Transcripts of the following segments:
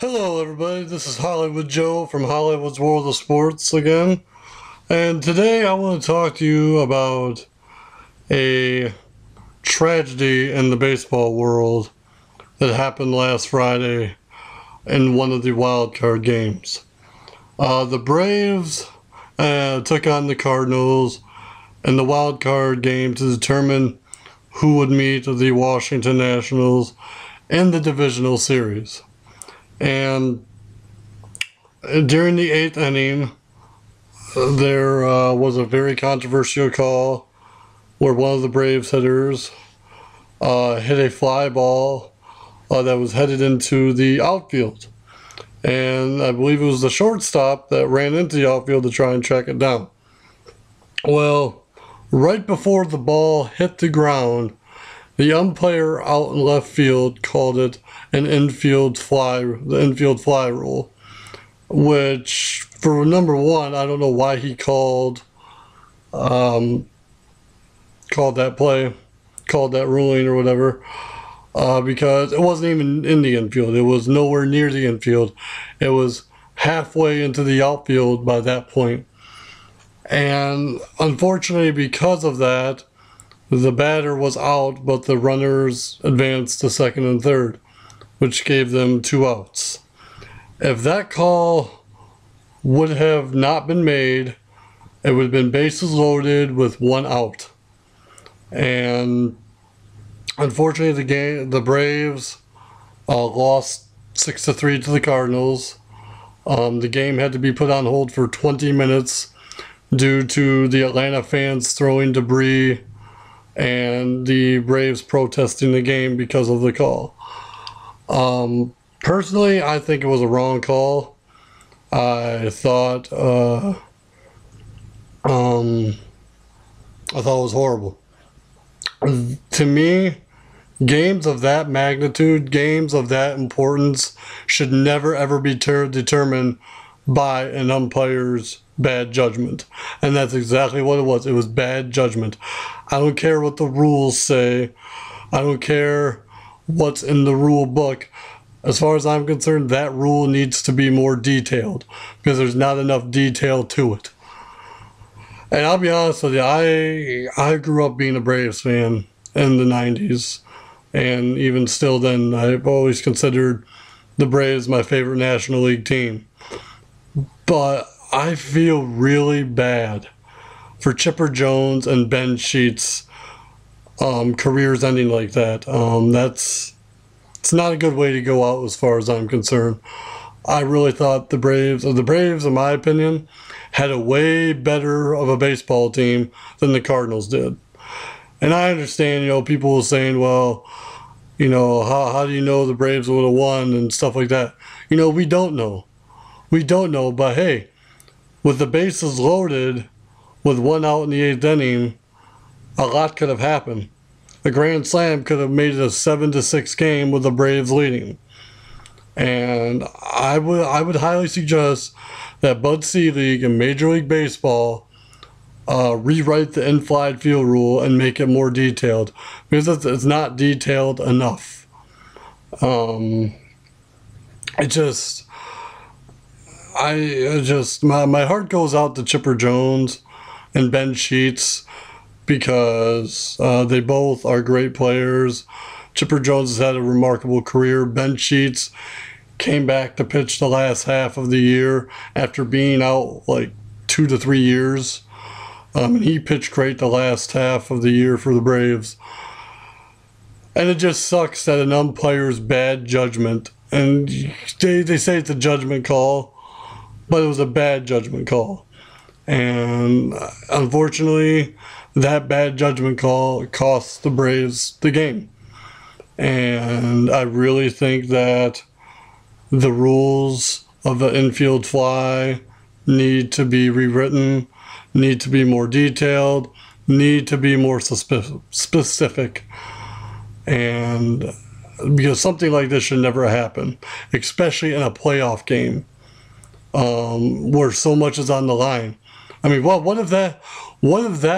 Hello everybody, this is Hollywood Joe from Hollywood's World of Sports again. And today I want to talk to you about a tragedy in the baseball world that happened last Friday in one of the wild card games. The Braves took on the Cardinals in the wild card game to determine who would meet the Washington Nationals in the divisional series. And during the 8th inning, there was a very controversial call where one of the Braves hitters hit a fly ball that was headed into the outfield. And I believe it was the shortstop that ran into the outfield to try and track it down. Well, right before the ball hit the ground, the umpire out in left field called it an infield fly, the infield fly rule, which for number one, I don't know why he called that ruling or whatever, because it wasn't even in the infield. It was nowhere near the infield. It was halfway into the outfield by that point. And unfortunately, because of that, the batter was out, but the runners advanced to second and third, which gave them 2 outs. If that call would have not been made, it would have been bases loaded with 1 out. And unfortunately, the Braves lost 6-3 to the Cardinals. The game had to be put on hold for 20 minutes due to the Atlanta fans throwing debris and the Braves protesting the game because of the call. Personally, I think it was a wrong call. I thought it was horrible. To me, games of that magnitude, games of that importance, should never ever be determined by an umpire's bad judgment. And that's exactly what it was. It was bad judgment. I don't care what the rules say. I don't care what's in the rule book. As far as I'm concerned, that rule needs to be more detailed because there's not enough detail to it. And I'll be honest with you, I grew up being a Braves fan in the 90s. And even still then, I've always considered the Braves my favorite National League team. But I feel really bad for Chipper Jones and Ben Sheets' careers ending like that. It's not a good way to go out as far as I'm concerned. I really thought the Braves, in my opinion, had a way better of a baseball team than the Cardinals did. And I understand, people were saying, well, how do you know the Braves would have won and stuff like that? We don't know. We don't know, but hey, with the bases loaded, with 1 out in the 8th inning, a lot could have happened. A grand slam could have made it a 7-6 game with the Braves leading. And I would highly suggest that Bud Selig and Major League Baseball rewrite the in-flight field rule and make it more detailed, because it's not detailed enough. My heart goes out to Chipper Jones and Ben Sheets because they both are great players. Chipper Jones has had a remarkable career. Ben Sheets came back to pitch the last half of the year after being out like 2 to 3 years. He pitched great the last half of the year for the Braves. And it just sucks that an umpire's bad judgment, and they say it's a judgment call, but it was a bad judgment call. And unfortunately, that bad judgment call cost the Braves the game. And I really think that the rules of the infield fly need to be rewritten, need to be more detailed, need to be more specific. And because something like this should never happen, especially in a playoff game where so much is on the line. I mean, what if that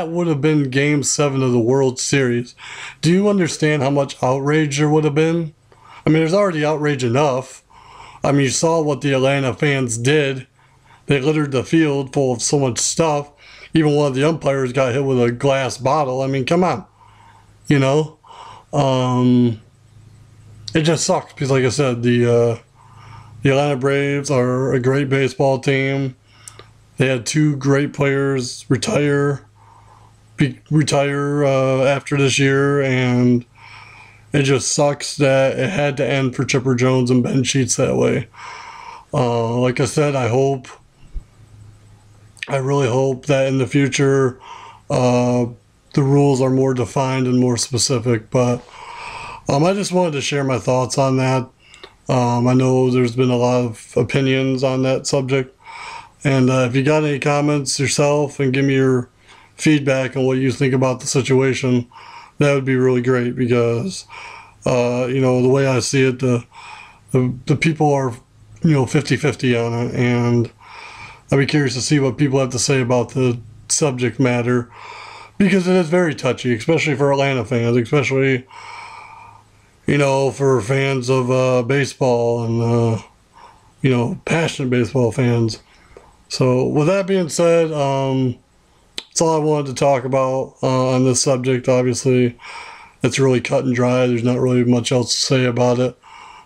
would have been Game 7 of the World Series? Do you understand how much outrage there would have been? I mean, there's already outrage enough. I mean, you saw what the Atlanta fans did. They littered the field full of so much stuff. Even one of the umpires got hit with a glass bottle. I mean, come on. You know? It just sucks because, like I said, the Atlanta Braves are a great baseball team. They had two great players retire after this year, and it just sucks that it had to end for Chipper Jones and Ben Sheets that way. Like I said, I really hope that in the future the rules are more defined and more specific. But I just wanted to share my thoughts on that. I know there's been a lot of opinions on that subject. And if you got any comments yourself and give me your feedback on what you think about the situation, that would be really great because, the way I see it, the people are, 50-50 on it. And I'd be curious to see what people have to say about the subject matter because it is very touchy, especially for Atlanta fans, especially, for fans of baseball and, passionate baseball fans. So with that being said, that's all I wanted to talk about on this subject. Obviously, it's really cut and dry. There's not really much else to say about it.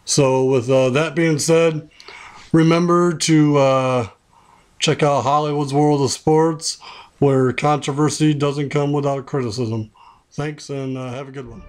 So with that being said, remember to check out Hollywood's World of Sports, where controversy doesn't come without criticism. Thanks, and have a good one.